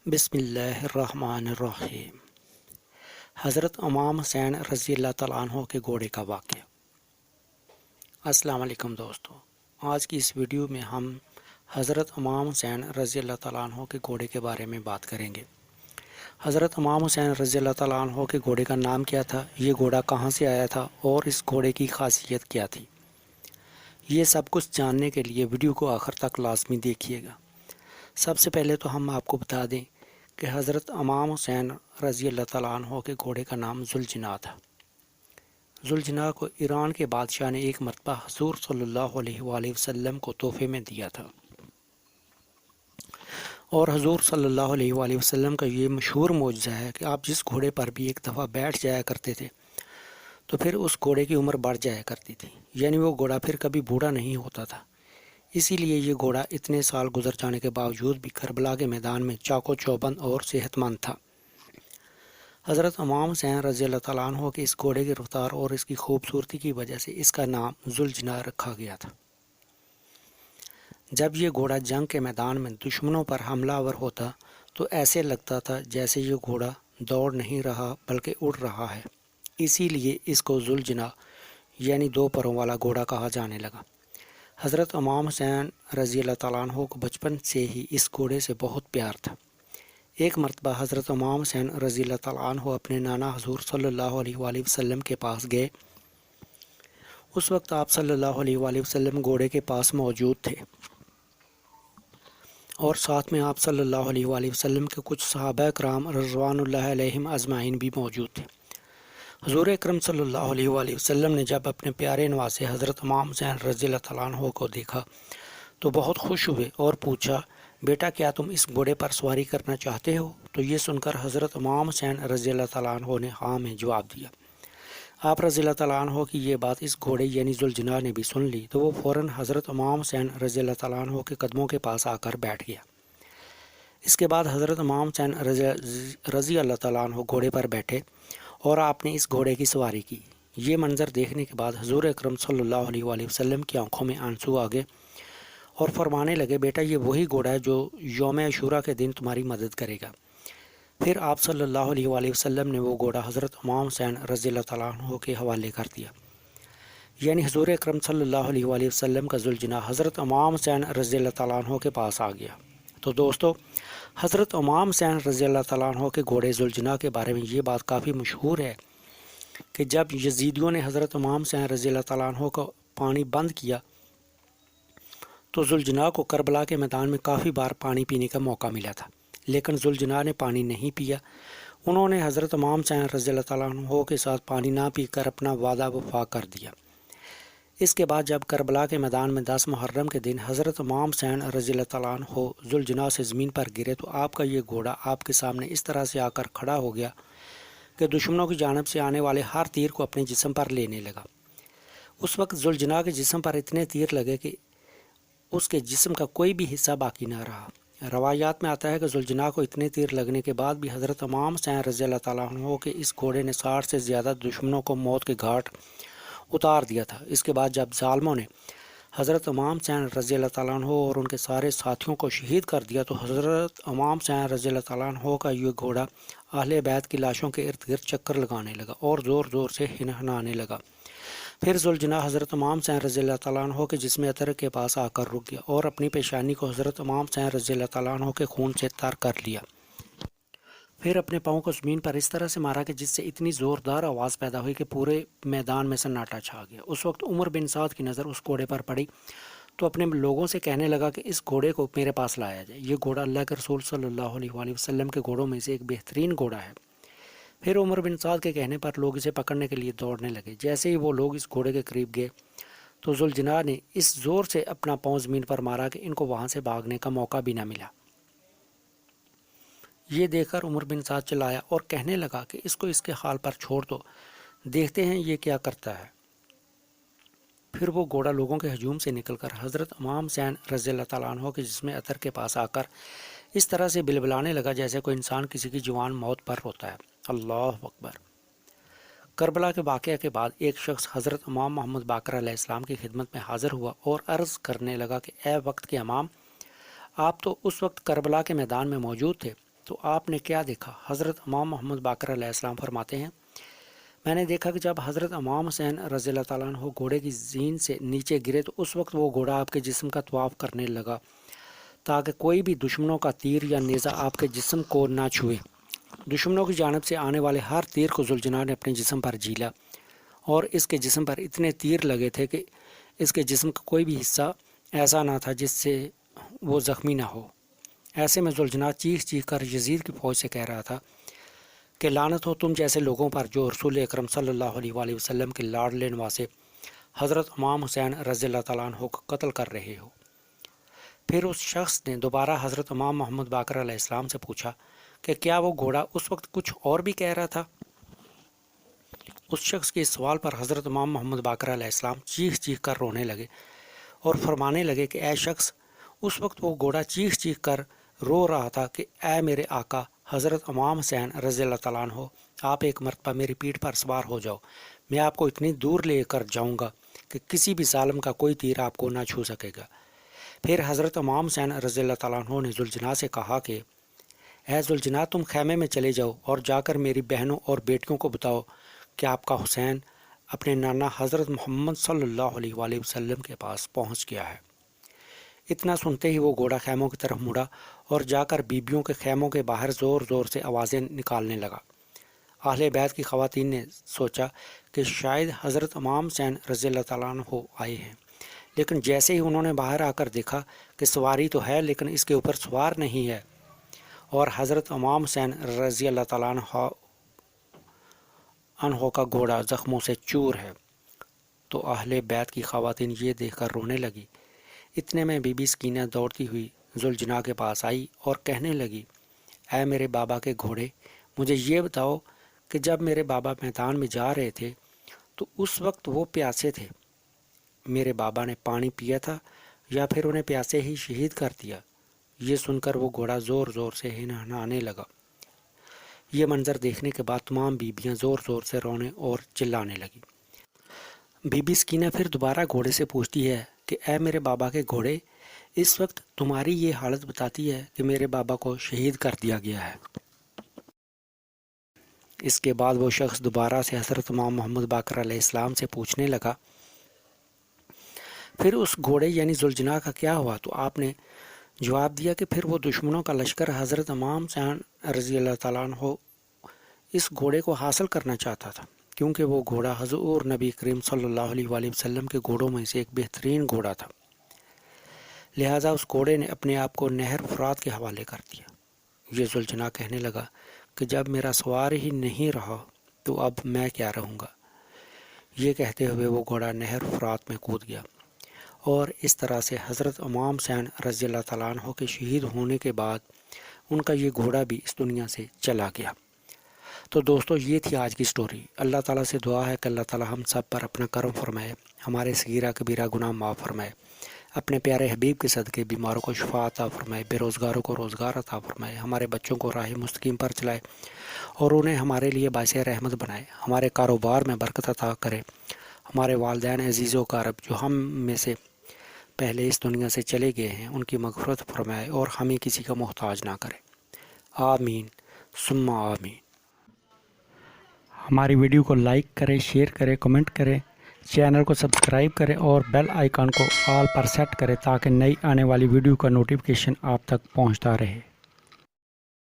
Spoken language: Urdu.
بسم اللہ الرحمن الرحیم۔ حضرت امام حسین رضی اللہ تعالیٰ عنہ کے گھوڑے کا واقعہ۔ السلام علیکم دوستو، آج کی اس ویڈیو میں ہم حضرت امام حسین رضی اللہ تعالیٰ عنہ کے گھوڑے کے بارے میں بات کریں گے۔ حضرت امام حسین رضی اللہ تعالیٰ عنہ کے گھوڑے کا نام کیا تھا، یہ گھوڑا کہاں سے آیا تھا اور اس گھوڑے کی خاصیت کیا تھی، یہ سب کچھ جاننے کے لیے ویڈیو کو آخر تک لازمی دیکھیے گا۔ سب سے پہلے تو ہم آپ کو بتا دیں کہ حضرت امام حسین رضی اللہ تعالیٰ عنہ کے گھوڑے کا نام ذوالجناح تھا۔ ذوالجناح کو ایران کے بادشاہ نے ایک مرتبہ حضور صلی اللہ علیہ وآلہ وسلم کو تحفے میں دیا تھا، اور حضور صلی اللہ علیہ وآلہ وسلم کا یہ مشہور معجزہ ہے کہ آپ جس گھوڑے پر بھی ایک دفعہ بیٹھ جایا کرتے تھے تو پھر اس گھوڑے کی عمر بڑھ جایا کرتی تھی، یعنی وہ گھوڑا پھر کبھی بوڑھا نہیں ہوتا تھا۔ اسی لیے یہ گھوڑا اتنے سال گزر جانے کے باوجود بھی کربلا کے میدان میں چاق و چوبند اور صحت مند تھا۔ حضرت امام حسین رضی اللہ تعالیٰ عنہ کے اس گھوڑے کی رفتار اور اس کی خوبصورتی کی وجہ سے اس کا نام ذوالجناح رکھا گیا تھا۔ جب یہ گھوڑا جنگ کے میدان میں دشمنوں پر حملہ آور ہوتا تو ایسے لگتا تھا جیسے یہ گھوڑا دوڑ نہیں رہا بلکہ اڑ رہا ہے، اسی لیے اس کو ذوالجناح یعنی دو پروں والا گھوڑا کہا جانے لگا۔ حضرت امام حسین رضی اللہ تعالیٰ عنہ کو بچپن سے ہی اس گھوڑے سے بہت پیار تھا۔ ایک مرتبہ حضرت امام حسین رضی اللہ تعالیٰ عنہ اپنے نانا حضور صلی اللہ علیہ وآلہ وسلم کے پاس گئے۔ اس وقت آپ صلی اللہ علیہ وآلہ وسلم گھوڑے کے پاس موجود تھے، اور ساتھ میں آپ صلی اللہ علیہ وآلہ وسلم کے کچھ صحابہ کرام رضوان اللہ علیہم اجمعین بھی موجود تھے۔ حضور اکرم صلی اللہ علیہ وآلہ وسلم نے جب اپنے پیارے نواسے حضرت امام حسین رضی اللہ تعالیٰ عنہ کو دیکھا تو بہت خوش ہوئے اور پوچھا، بیٹا کیا تم اس گھوڑے پر سواری کرنا چاہتے ہو؟ تو یہ سن کر حضرت امام حسین رضی اللہ تعالیٰ عنہ نے ہاں میں جواب دیا۔ آپ رضی اللہ تعالیٰ عنہ کی یہ بات اس گھوڑے یعنی ذوالجناح نے بھی سن لی تو وہ فوراً حضرت امام حسین رضی اللہ تعالیٰ عنہ کے قدموں کے پاس آ کر بیٹھ گیا۔ اس کے بعد حضرت امام حسین رضی اللہ تعالیٰ عنہ گھوڑے پر بیٹھے اور آپ نے اس گھوڑے کی سواری کی۔ یہ منظر دیکھنے کے بعد حضور اکرم صلی اللہ علیہ وآلہ وسلم کی آنکھوں میں آنسو آ گئے اور فرمانے لگے، بیٹا یہ وہی گھوڑا ہے جو یوم عاشوراء کے دن تمہاری مدد کرے گا۔ پھر آپ صلی اللہ علیہ وآلہ وسلم نے وہ گھوڑا حضرت امام حسین رضی اللہ تعالیٰ عنہ کے حوالے کر دیا، یعنی حضور اکرم صلی اللہ علیہ وآلہ وسلم کا ذوالجناح حضرت امام حسین رضی اللہ تعالیٰ عنہ کے پاس آ گیا۔ تو دوستو، حضرت امام حسین رضی اللہ تعالیٰ عنہ کے گھوڑے ذوالجناح کے بارے میں یہ بات کافی مشہور ہے کہ جب یزیدیوں نے حضرت امام حسین رضی اللہ تعالیٰ عنہ کو پانی بند کیا تو ذوالجناح کو کربلا کے میدان میں کافی بار پانی پینے کا موقع ملا تھا، لیکن ذوالجناح نے پانی نہیں پیا۔ انہوں نے حضرت امام حسین رضی اللہ تعالیٰ عنہ کے ساتھ پانی نہ پی کر اپنا وعدہ وفا کر دیا۔ اس کے بعد جب کربلا کے میدان میں 10 محرم کے دن حضرت امام حسین رضی اللہ تعالیٰ عنہ ذوالجناح سے زمین پر گرے تو آپ کا یہ گھوڑا آپ کے سامنے اس طرح سے آ کر کھڑا ہو گیا کہ دشمنوں کی جانب سے آنے والے ہر تیر کو اپنے جسم پر لینے لگا۔ اس وقت ذوالجناح کے جسم پر اتنے تیر لگے کہ اس کے جسم کا کوئی بھی حصہ باقی نہ رہا۔ روایات میں آتا ہے کہ ذوالجناح کو اتنے تیر لگنے کے بعد بھی حضرت امام حسین رضی اللہ تعالیٰ عنہ کے اس گھوڑے نے 60 سے زیادہ دشمنوں کو موت کے گھاٹ اتار دیا تھا۔ اس کے بعد جب ظالموں نے حضرت امام حسین رضی اللہ تعالیٰ عنہ اور ان کے سارے ساتھیوں کو شہید کر دیا تو حضرت امام حسین رضی اللہ تعالیٰ عنہ کا یہ گھوڑا اہل بیت کی لاشوں کے ارد گرد چکر لگانے لگا اور زور زور سے ہنہنانے لگا۔ پھر ذوالجناح حضرت امام حسین رضی اللہ تعالیٰ عنہ کے جسم اطہر کے پاس آ کر رک گیا اور اپنی پیشانی کو حضرت امام حسین رضی اللہ تعالیٰ عنہ کے خون سے تر کر لیا۔ پھر اپنے پاؤں کو زمین پر اس طرح سے مارا کہ جس سے اتنی زوردار آواز پیدا ہوئی کہ پورے میدان میں سناٹا چھا گیا۔ اس وقت عمر بن سعد کی نظر اس گھوڑے پر پڑی تو اپنے لوگوں سے کہنے لگا کہ اس گھوڑے کو میرے پاس لایا جائے، یہ گھوڑا اللہ کے رسول صلی اللہ علیہ وآلہ وسلم کے گھوڑوں میں سے ایک بہترین گھوڑا ہے۔ پھر عمر بن سعد کے کہنے پر لوگ اسے پکڑنے کے لیے دوڑنے لگے۔ جیسے ہی وہ لوگ اس گھوڑے کے قریب گئے تو ذوالجناح نے اس زور سے اپنا پاؤں زمین پر مارا کہ ان کو وہاں سے بھاگنے کا موقع بھی نہ ملا۔ یہ دیکھ کر عمر بن سعد چلایا اور کہنے لگا کہ اس کو اس کے حال پر چھوڑ دو، دیکھتے ہیں یہ کیا کرتا ہے۔ پھر وہ گھوڑا لوگوں کے ہجوم سے نکل کر حضرت امام حسین رضی اللہ تعالیٰ عنہ کے جسم اطہر کے پاس آ کر اس طرح سے بلبلانے لگا جیسے کوئی انسان کسی کی جوان موت پر روتا ہے۔ اللہ اکبر۔ کربلا کے واقعہ کے بعد ایک شخص حضرت امام محمد باقر علیہ السلام کی خدمت میں حاضر ہوا اور عرض کرنے لگا کہ اے وقت کے امام، آپ تو اس وقت کربلا کے میدان میں موجود تھے، تو آپ نے کیا دیکھا؟ حضرت امام محمد باقر علیہ السلام فرماتے ہیں میں نے دیکھا کہ جب حضرت امام حسین رضی اللہ تعالیٰ عنہ گھوڑے کی زین سے نیچے گرے تو اس وقت وہ گھوڑا آپ کے جسم کا طواف کرنے لگا تاکہ کوئی بھی دشمنوں کا تیر یا نیزہ آپ کے جسم کو نہ چھوئے۔ دشمنوں کی جانب سے آنے والے ہر تیر کو ذوالجناح نے اپنے جسم پر جھیلا اور اس کے جسم پر اتنے تیر لگے تھے کہ اس کے جسم کا کوئی بھی حصہ ایسا نہ تھا جس سے وہ زخمی نہ ہو۔ ایسے میں ذوالجناح چیخ چیخ کر یزید کی فوج سے کہہ رہا تھا کہ لعنت ہو تم جیسے لوگوں پر جو رسول اکرم صلی اللہ علیہ وآلہ وسلم کے لاڈلے نواسے حضرت امام حسین رضی اللہ تعالیٰ عنہ کو قتل کر رہے ہو۔ پھر اس شخص نے دوبارہ حضرت امام محمد باقر علیہ السلام سے پوچھا کہ کیا وہ گھوڑا اس وقت کچھ اور بھی کہہ رہا تھا؟ اس شخص کے اس سوال پر حضرت امام محمد باقر علیہ السلام چیخ چیخ کر رونے لگے اور فرمانے لگے کہ اے شخص، اس وقت وہ گھوڑا چیخ چیخ کر رو رہا تھا کہ اے میرے آقا حضرت امام حسین رضی اللہ تعالیٰ عنہ، آپ ایک مرتبہ میری پیٹھ پر سوار ہو جاؤ، میں آپ کو اتنی دور لے کر جاؤں گا کہ کسی بھی ظالم کا کوئی تیر آپ کو نہ چھو سکے گا۔ پھر حضرت امام حسین رضی اللہ تعالیٰ عنہ نے ذوالجناح سے کہا کہ اے ذوالجناح، تم خیمے میں چلے جاؤ اور جا کر میری بہنوں اور بیٹیوں کو بتاؤ کہ آپ کا حسین اپنے نانا حضرت محمد صلی اللہ علیہ وآلہ وسلم کے پاس پہنچ گیا ہے۔ اتنا سنتے ہی وہ گھوڑا خیموں کی طرف مڑا اور جا کر بیبیوں کے خیموں کے باہر زور زور سے آوازیں نکالنے لگا۔ اہل بیت کی خواتین نے سوچا کہ شاید حضرت امام حسین رضی اللہ تعالیٰ عنہ آئے ہیں، لیکن جیسے ہی انہوں نے باہر آ کر دیکھا کہ سواری تو ہے لیکن اس کے اوپر سوار نہیں ہے اور حضرت امام حسین رضی اللہ تعالیٰ عنہ کا گھوڑا زخموں سے چور ہے، تو اہل بیت کی خواتین یہ دیکھ کر رونے لگی۔ اتنے میں بی بی سکینہ دوڑتی ہوئی ذوالجناح کے پاس آئی اور کہنے لگی اے میرے بابا کے گھوڑے، مجھے یہ بتاؤ کہ جب میرے بابا میدان میں جا رہے تھے تو اس وقت وہ پیاسے تھے، میرے بابا نے پانی پیا تھا یا پھر انہیں پیاسے ہی شہید کر دیا؟ یہ سن کر وہ گھوڑا زور زور سے ہنہنانے لگا۔ یہ منظر دیکھنے کے بعد تمام بیبیاں زور زور سے رونے اور چلانے لگی۔ بی بی سکینہ پھر دوبارہ گھوڑے سے پوچھتی ہے کہ اے میرے بابا کے گھوڑے، اس وقت تمہاری یہ حالت بتاتی ہے کہ میرے بابا کو شہید کر دیا گیا ہے۔ اس کے بعد وہ شخص دوبارہ سے حضرت امام محمد باقر علیہ السلام سے پوچھنے لگا پھر اس گھوڑے یعنی ذوالجناح کا کیا ہوا؟ تو آپ نے جواب دیا کہ پھر وہ دشمنوں کا لشکر حضرت امام حسین رضی اللہ تعالیٰ عنہ اس گھوڑے کو حاصل کرنا چاہتا تھا، کیونکہ وہ گھوڑا حضور نبی کریم صلی اللہ علیہ وآلہ وسلم کے گھوڑوں میں سے ایک بہترین گھوڑا تھا، لہٰذا اس گھوڑے نے اپنے آپ کو نہر فرات کے حوالے کر دیا۔ یہ ذوالجناح کہنے لگا کہ جب میرا سوار ہی نہیں رہا تو اب میں کیا رہوں گا؟ یہ کہتے ہوئے وہ گھوڑا نہر فرات میں کود گیا اور اس طرح سے حضرت امام حسین رضی اللہ تعالیٰ عنہ کے شہید ہونے کے بعد ان کا یہ گھوڑا بھی اس دنیا سے چلا گیا۔ تو دوستو، یہ تھی آج کی سٹوری۔ اللہ تعالیٰ سے دعا ہے کہ اللہ تعالیٰ ہم سب پر اپنا کرم فرمائے، ہمارے صغیرہ کبیرہ گناہ معاف فرمائے، اپنے پیارے حبیب کے صدقے بیماروں کو شفا عطا فرمائے، بے روزگاروں کو روزگار عطا فرمائے، ہمارے بچوں کو راہ مستقیم پر چلائے اور انہیں ہمارے لیے باعث رحمت بنائے، ہمارے کاروبار میں برکت عطا کرے، ہمارے والدین عزیز و اقارب جو ہم میں سے پہلے اس دنیا سے چلے گئے ہیں ان کی مغفرت فرمائے اور ہمیں کسی کا محتاج نہ کرے، آمین ثم آمین۔ ہماری ویڈیو کو لائک کریں، شیئر کریں، کمنٹ کریں، چینل کو سبسکرائب کریں اور بیل آئیکن کو آل پر سیٹ کریں تاکہ نئی آنے والی ویڈیو کا نوٹیفیکیشن آپ تک پہنچتا رہے۔